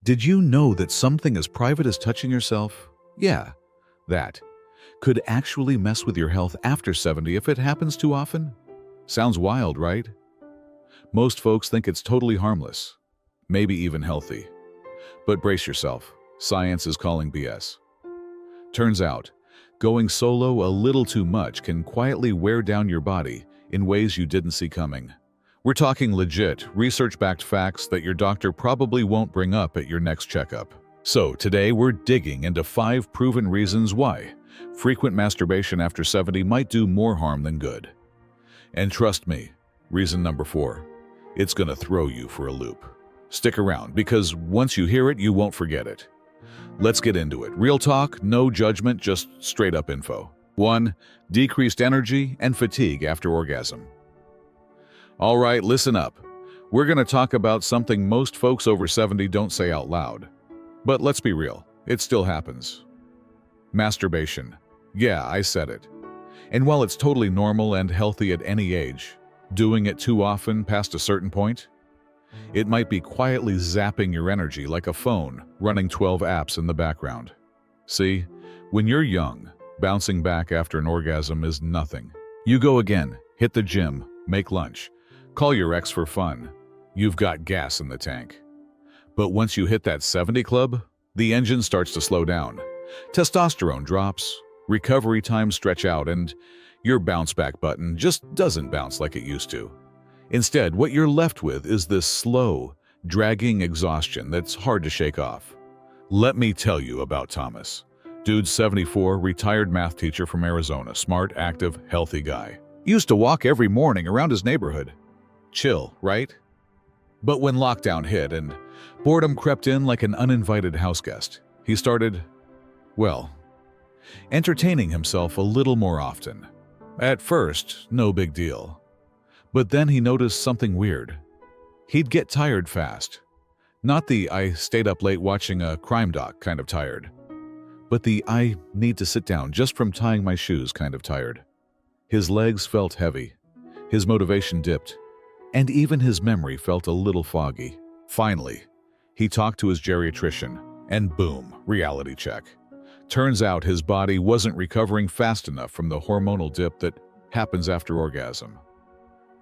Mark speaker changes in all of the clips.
Speaker 1: Did you know that something as private as touching yourself, yeah, that, could actually mess with your health after 70 if it happens too often? Sounds wild, right? Most folks think it's totally harmless, maybe even healthy. But brace yourself, science is calling BS. Turns out, going solo a little too much can quietly wear down your body in ways you didn't see coming. We're talking legit, research-backed facts that your doctor probably won't bring up at your next checkup. So today we're digging into 5 proven reasons why frequent masturbation after 70 might do more harm than good. And trust me, reason number 4, it's gonna throw you for a loop. Stick around, because once you hear it, you won't forget it. Let's get into it. Real talk, no judgment, just straight up info. 1. Decreased energy and fatigue after orgasm. All right, listen up. We're going to talk about something most folks over 70 don't say out loud. But let's be real, it still happens. Masturbation. Yeah, I said it. And while it's totally normal and healthy at any age, doing it too often past a certain point, it might be quietly zapping your energy like a phone running 12 apps in the background. See, when you're young, bouncing back after an orgasm is nothing. You go again, hit the gym, make lunch, call your ex for fun. You've got gas in the tank. But once you hit that 70 club, the engine starts to slow down. Testosterone drops, recovery times stretch out, and your bounce back button just doesn't bounce like it used to. Instead, what you're left with is this slow, dragging exhaustion that's hard to shake off. Let me tell you about Thomas. Dude's 74, retired math teacher from Arizona, smart, active, healthy guy. Used to walk every morning around his neighborhood. Chill, right? But when lockdown hit and boredom crept in like an uninvited houseguest, he started, well, entertaining himself a little more often. At first, no big deal. But then he noticed something weird. He'd get tired fast. Not the I stayed up late watching a crime doc kind of tired, but the I need to sit down just from tying my shoes kind of tired. His legs felt heavy, his motivation dipped, and even his memory felt a little foggy. Finally, he talked to his geriatrician, and boom, reality check. Turns out his body wasn't recovering fast enough from the hormonal dip that happens after orgasm.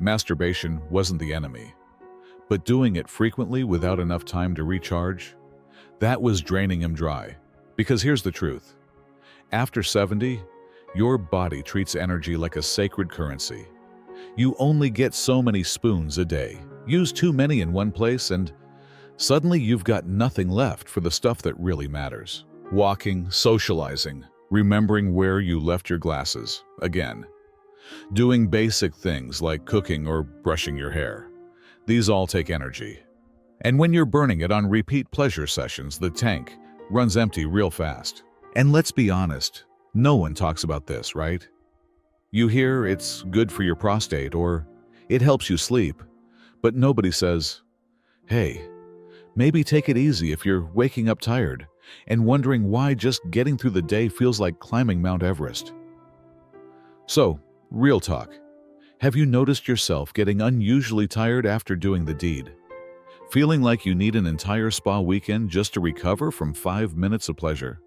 Speaker 1: Masturbation wasn't the enemy, but doing it frequently without enough time to recharge, that was draining him dry. Because here's the truth. After 70, your body treats energy like a sacred currency. You only get so many spoons a day. Use too many in one place and suddenly you've got nothing left for the stuff that really matters. Walking, socializing, remembering where you left your glasses, again. Doing basic things like cooking or brushing your hair. These all take energy. And when you're burning it on repeat pleasure sessions, the tank runs empty real fast. And let's be honest, no one talks about this, right? You hear it's good for your prostate or it helps you sleep, but nobody says, hey, maybe take it easy if you're waking up tired and wondering why just getting through the day feels like climbing Mount Everest. So, real talk. Have you noticed yourself getting unusually tired after doing the deed? Feeling like you need an entire spa weekend just to recover from 5 minutes of pleasure?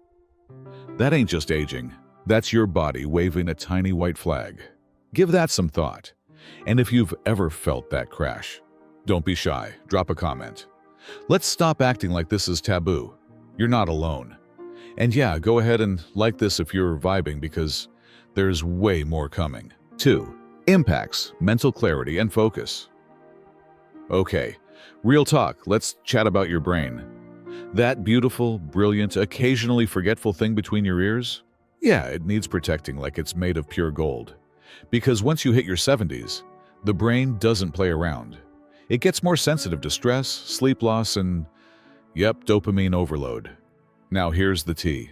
Speaker 1: That ain't just aging. That's your body waving a tiny white flag. Give that some thought. And if you've ever felt that crash, don't be shy. Drop a comment. Let's stop acting like this is taboo. You're not alone. And yeah, go ahead and like this if you're vibing because there's way more coming. 2. Impacts mental clarity and focus. Okay, real talk. Let's chat about your brain. That beautiful, brilliant, occasionally forgetful thing between your ears? Yeah, it needs protecting like it's made of pure gold. Because once you hit your 70s, the brain doesn't play around. It gets more sensitive to stress, sleep loss, and, dopamine overload. Now here's the tea.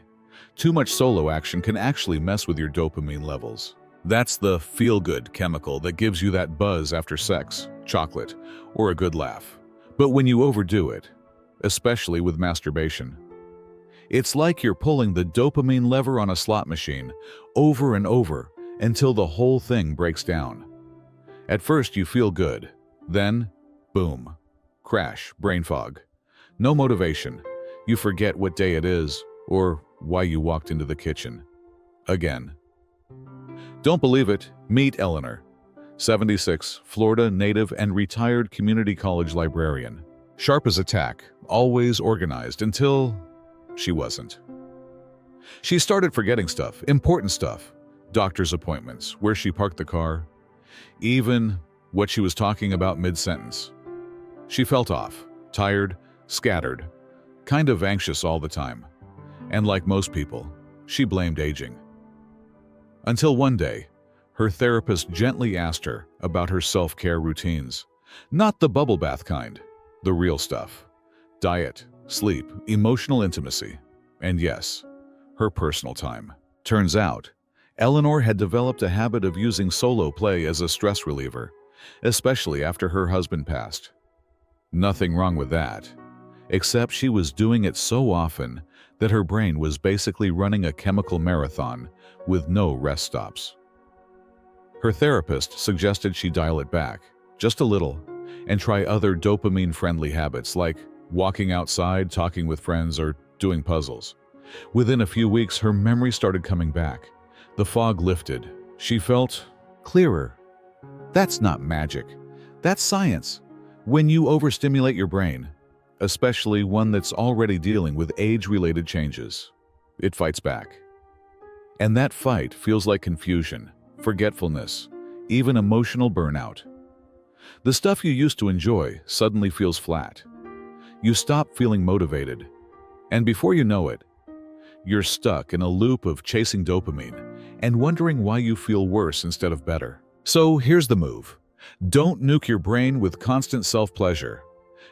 Speaker 1: Too much solo action can actually mess with your dopamine levels. That's the feel-good chemical that gives you that buzz after sex, chocolate, or a good laugh. But when you overdo it, especially with masturbation, it's like you're pulling the dopamine lever on a slot machine over and over until the whole thing breaks down. At first you feel good, then, boom, crash, brain fog. No motivation, You forget what day it is or why you walked into the kitchen. Again. Don't believe it? Meet Eleanor, 76, Florida native and retired community college librarian. Sharp as a tack, always organized until she wasn't. She started forgetting stuff, important stuff, doctor's appointments, where she parked the car, even what she was talking about mid-sentence. She felt off, tired, scattered, kind of anxious all the time. And like most people, she blamed aging. Until one day, her therapist gently asked her about her self-care routines. Not the bubble bath kind, the real stuff. Diet, sleep, emotional intimacy, and yes, her personal time. Turns out, Eleanor had developed a habit of using solo play as a stress reliever, especially after her husband passed. Nothing wrong with that, except she was doing it so often that her brain was basically running a chemical marathon with no rest stops. Her therapist suggested she dial it back, just a little, and try other dopamine-friendly habits like walking outside, talking with friends, or doing puzzles. Within a few weeks, her memory started coming back. The fog lifted. She felt clearer. That's not magic. That's science. When you overstimulate your brain, especially one that's already dealing with age-related changes, it fights back. And that fight feels like confusion, forgetfulness, even emotional burnout. The stuff you used to enjoy suddenly feels flat. You stop feeling motivated, and before you know it, you're stuck in a loop of chasing dopamine and wondering why you feel worse instead of better. So here's the move. Don't nuke your brain with constant self-pleasure,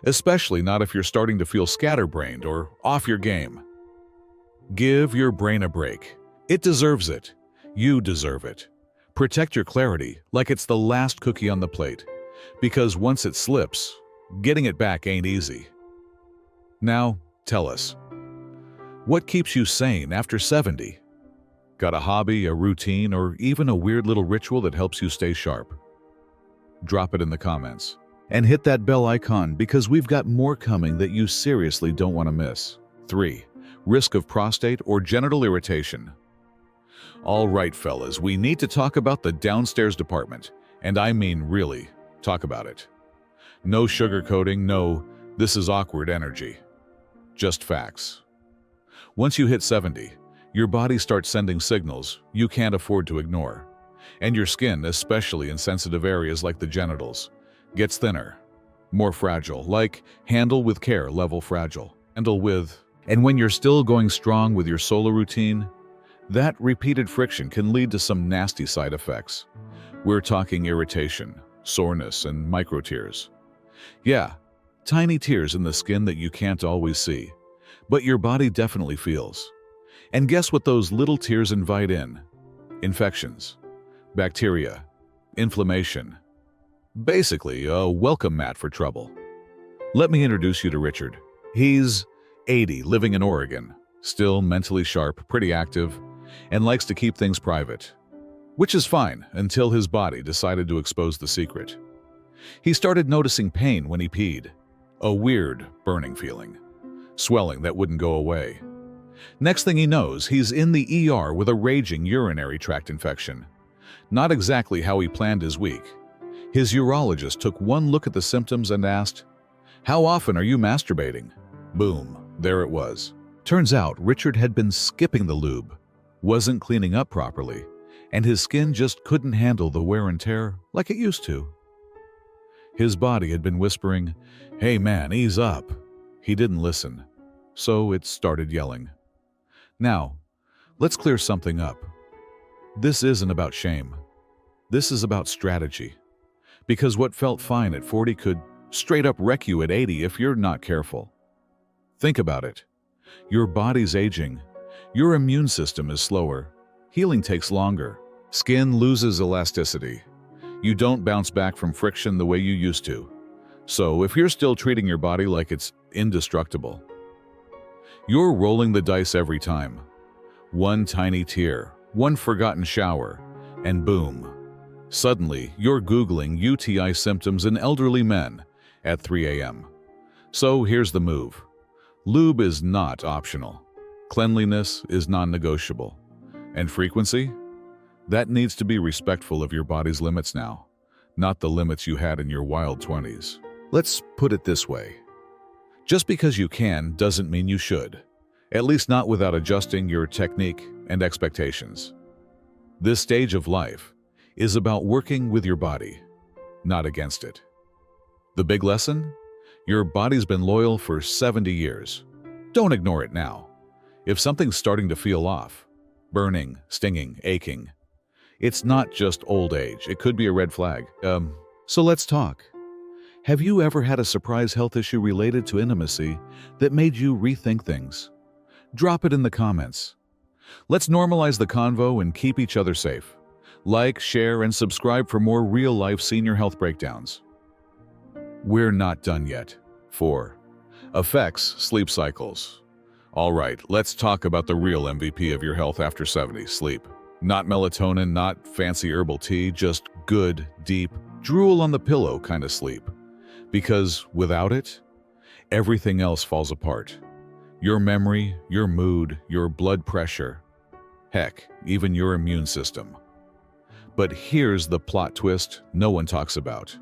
Speaker 1: especially not if you're starting to feel scatterbrained or off your game. Give your brain a break. It deserves it. You deserve it. Protect your clarity like it's the last cookie on the plate, because once it slips, getting it back ain't easy. Now, tell us, what keeps you sane after 70? Got a hobby, a routine, or even a weird little ritual that helps you stay sharp? Drop it in the comments. And hit that bell icon because we've got more coming that you seriously don't want to miss. 3. Risk of prostate or genital irritation. All right, fellas, we need to talk about the downstairs department. And I mean really, talk about it. No sugarcoating, no, this is awkward energy. Just facts. Once you hit 70, your body starts sending signals you can't afford to ignore. And your skin, especially in sensitive areas like the genitals, gets thinner, more fragile, like handle with care level fragile. Handle with. And when you're still going strong with your solo routine, that repeated friction can lead to some nasty side effects. We're talking irritation, soreness, and micro tears. Yeah, tiny tears in the skin that you can't always see, but your body definitely feels. And guess what those little tears invite in? Infections, bacteria, inflammation. Basically, a welcome mat for trouble. Let me introduce you to Richard. He's 80, living in Oregon, still mentally sharp, pretty active, and likes to keep things private. Which is fine until his body decided to expose the secret. He started noticing pain when he peed, a weird, burning feeling, swelling that wouldn't go away. Next thing he knows, he's in the ER with a raging urinary tract infection. Not exactly how he planned his week. His urologist took one look at the symptoms and asked, "How often are you masturbating?" Boom, there it was. Turns out Richard had been skipping the lube, wasn't cleaning up properly, and his skin just couldn't handle the wear and tear like it used to. His body had been whispering, "Hey man, ease up." He didn't listen, so it started yelling. Now, let's clear something up. This isn't about shame. This is about strategy. Because what felt fine at 40 could straight up wreck you at 80 if you're not careful. Think about it. Your body's aging. Your immune system is slower. Healing takes longer. Skin loses elasticity. You don't bounce back from friction the way you used to. So if you're still treating your body like it's indestructible, you're rolling the dice every time. One tiny tear, one forgotten shower, and boom. Suddenly, you're Googling UTI symptoms in elderly men at 3 a.m. So here's the move. Lube is not optional. Cleanliness is non-negotiable. And frequency? That needs to be respectful of your body's limits now, not the limits you had in your wild 20s. Let's put it this way. Just because you can doesn't mean you should, at least not without adjusting your technique and expectations. This stage of life is about working with your body, not against it. The big lesson? Your body's been loyal for 70 years. Don't ignore it now. If something's starting to feel off, burning, stinging, aching, it's not just old age. It could be a red flag. So let's talk. Have you ever had a surprise health issue related to intimacy that made you rethink things? Drop it in the comments. Let's normalize the convo and keep each other safe. Like, share, and subscribe for more real-life senior health breakdowns. We're not done yet. 4. Affects sleep cycles. All right, let's talk about the real MVP of your health after 70, sleep. Not melatonin, not fancy herbal tea, just good, deep, drool on the pillow kind of sleep. Because without it, everything else falls apart. Your memory, your mood, your blood pressure, heck, even your immune system. But here's the plot twist no one talks about.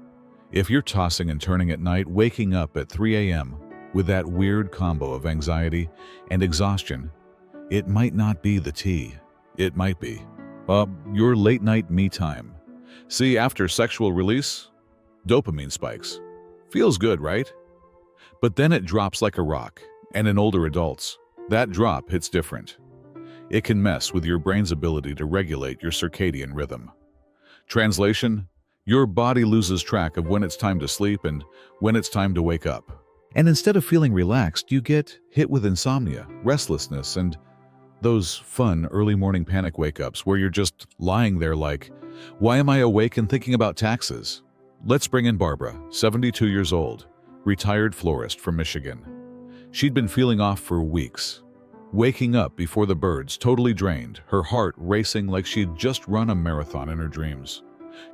Speaker 1: If you're tossing and turning at night, waking up at 3 a.m. with that weird combo of anxiety and exhaustion, it might not be the tea. It might be your late night me time. See, after sexual release, dopamine spikes. Feels good, right? But then it drops like a rock, and in older adults, that drop hits different. It can mess with your brain's ability to regulate your circadian rhythm. Translation: your body loses track of when it's time to sleep and when it's time to wake up. And instead of feeling relaxed, you get hit with insomnia, restlessness, and those fun early morning panic wake-ups where you're just lying there like, why am I awake and thinking about taxes? Let's bring in Barbara, 72 years old, retired florist from Michigan. She'd been feeling off for weeks. Waking up before the birds, totally drained, her heart racing like she'd just run a marathon in her dreams.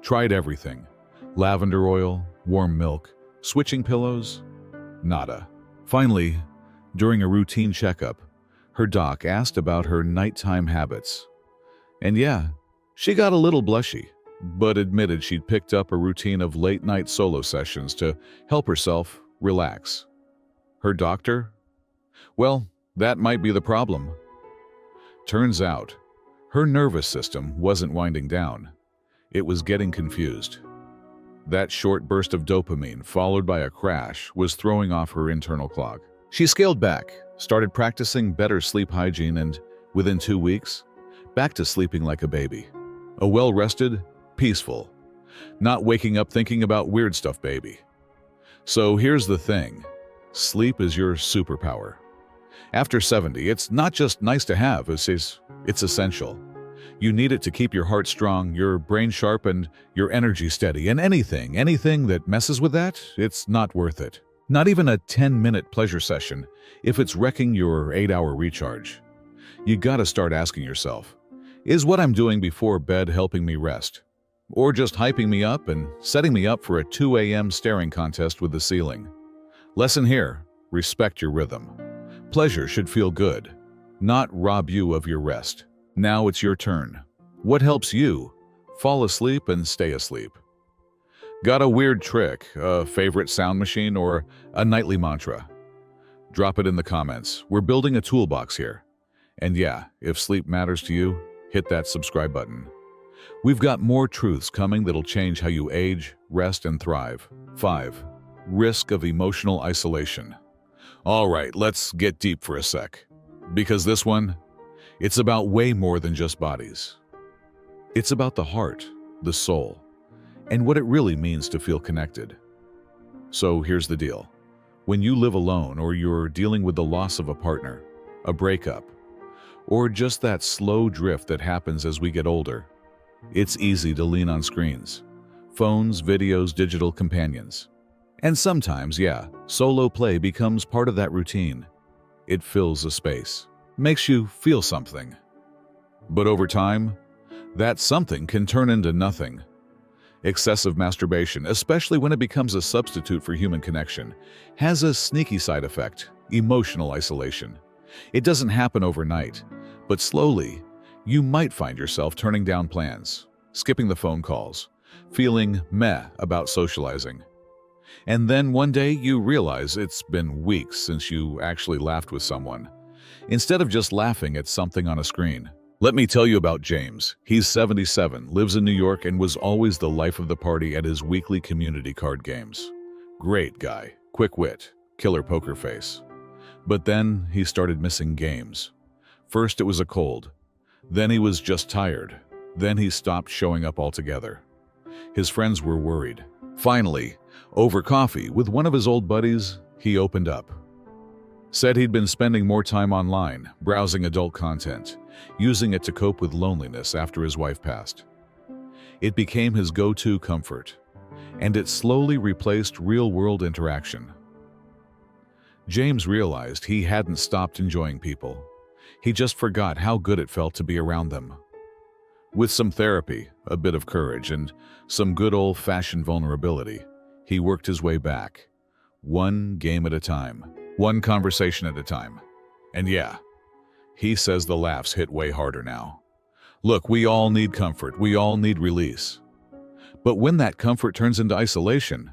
Speaker 1: Tried everything. Lavender oil, warm milk, switching pillows. Nada. Finally, during a routine checkup, her doc asked about her nighttime habits. And yeah, she got a little blushy, but admitted she'd picked up a routine of late-night solo sessions to help herself relax. Her doctor? Well, that might be the problem. Turns out, her nervous system wasn't winding down. It was getting confused. That short burst of dopamine, followed by a crash, was throwing off her internal clock. She scaled back, started practicing better sleep hygiene, and within 2 weeks, back to sleeping like a baby. A well-rested, peaceful, not waking up thinking about weird stuff baby. So here's the thing. Sleep is your superpower. After 70, it's not just nice to have, it's essential. You need it to keep your heart strong, your brain sharp, and your energy steady. And anything that messes with that, it's not worth it. Not even a 10-minute pleasure session if it's wrecking your 8-hour recharge. You gotta start asking yourself, is what I'm doing before bed helping me rest? Or just hyping me up and setting me up for a 2 a.m. staring contest with the ceiling? Lesson here, respect your rhythm. Pleasure should feel good, not rob you of your rest. Now it's your turn. What helps you fall asleep and stay asleep? Got a weird trick, a favorite sound machine, or a nightly mantra? Drop it in the comments. We're building a toolbox here. And yeah, if sleep matters to you, hit that subscribe button. We've got more truths coming that'll change how you age, rest, and thrive. 5. Risk of emotional isolation. All right, let's get deep for a sec. Because this one, it's about way more than just bodies. It's about the heart, the soul, and what it really means to feel connected. So here's the deal. When you live alone or you're dealing with the loss of a partner, a breakup, or just that slow drift that happens as we get older, it's easy to lean on screens, phones, videos, digital companions. And sometimes, yeah, solo play becomes part of that routine. It fills a space, makes you feel something. But over time, that something can turn into nothing. Excessive masturbation, especially when it becomes a substitute for human connection, has a sneaky side effect: emotional isolation. It doesn't happen overnight, but slowly, you might find yourself turning down plans, skipping the phone calls, feeling meh about socializing. And then one day you realize it's been weeks since you actually laughed with someone, instead of just laughing at something on a screen. Let me tell you about James. He's 77, lives in New York, and was always the life of the party at his weekly community card games. Great guy, quick wit, killer poker face. But then he started missing games. First it was a cold, then he was just tired, then he stopped showing up altogether. His friends were worried. Finally, over coffee with one of his old buddies, he opened up. Said he'd been spending more time online, browsing adult content, using it to cope with loneliness after his wife passed. It became his go-to comfort, and it slowly replaced real-world interaction. James realized he hadn't stopped enjoying people. He just forgot how good it felt to be around them. With some therapy, a bit of courage, and some good old-fashioned vulnerability, he worked his way back, one game at a time, one conversation at a time. And yeah, he says the laughs hit way harder now. Look, we all need comfort, we all need release. But when that comfort turns into isolation,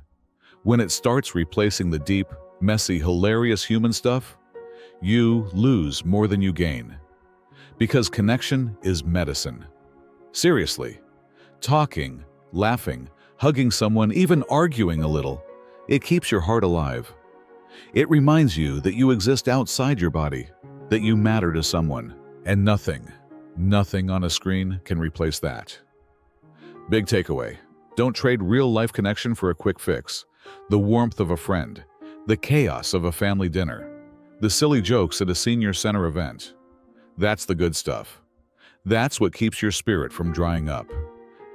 Speaker 1: when it starts replacing the deep, messy, hilarious human stuff, you lose more than you gain. Because connection is medicine. Seriously, talking, laughing, hugging someone, even arguing a little, it keeps your heart alive. It reminds you that you exist outside your body, that you matter to someone, and nothing on a screen can replace that. Big takeaway: don't trade real-life connection for a quick fix. The warmth of a friend, the chaos of a family dinner, the silly jokes at a senior center event. That's the good stuff. That's what keeps your spirit from drying up.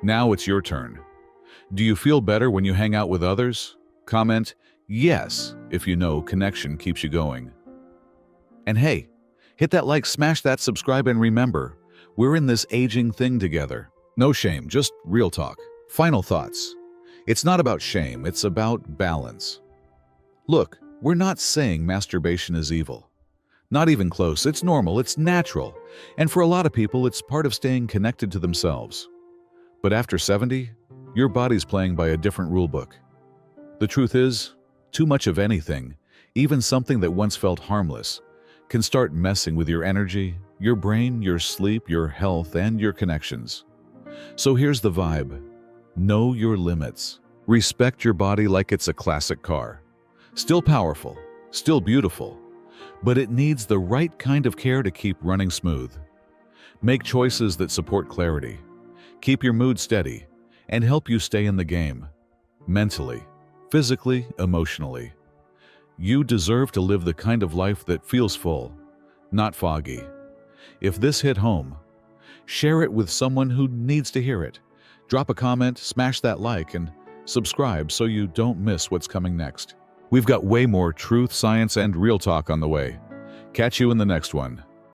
Speaker 1: Now it's your turn. Do you feel better when you hang out with others? Comment yes if you know connection keeps you going. And hey, hit that like, smash that subscribe, and remember, we're in this aging thing together. No shame, just real talk. Final thoughts. It's not about shame, it's about balance. Look, we're not saying masturbation is evil. Not even close. It's normal, it's natural, and for a lot of people, it's part of staying connected to themselves. But after 70, your body's playing by a different rulebook. The truth is, too much of anything, even something that once felt harmless, can start messing with your energy, your brain, your sleep, your health, and your connections. So here's the vibe. Know your limits. Respect your body like it's a classic car. Still powerful, still beautiful, but it needs the right kind of care to keep running smooth. Make choices that support clarity, keep your mood steady, and help you stay in the game. Mentally, physically, emotionally. You deserve to live the kind of life that feels full, not foggy. If this hit home, share it with someone who needs to hear it. Drop a comment, smash that like, and subscribe so you don't miss what's coming next. We've got way more truth, science, and real talk on the way. Catch you in the next one.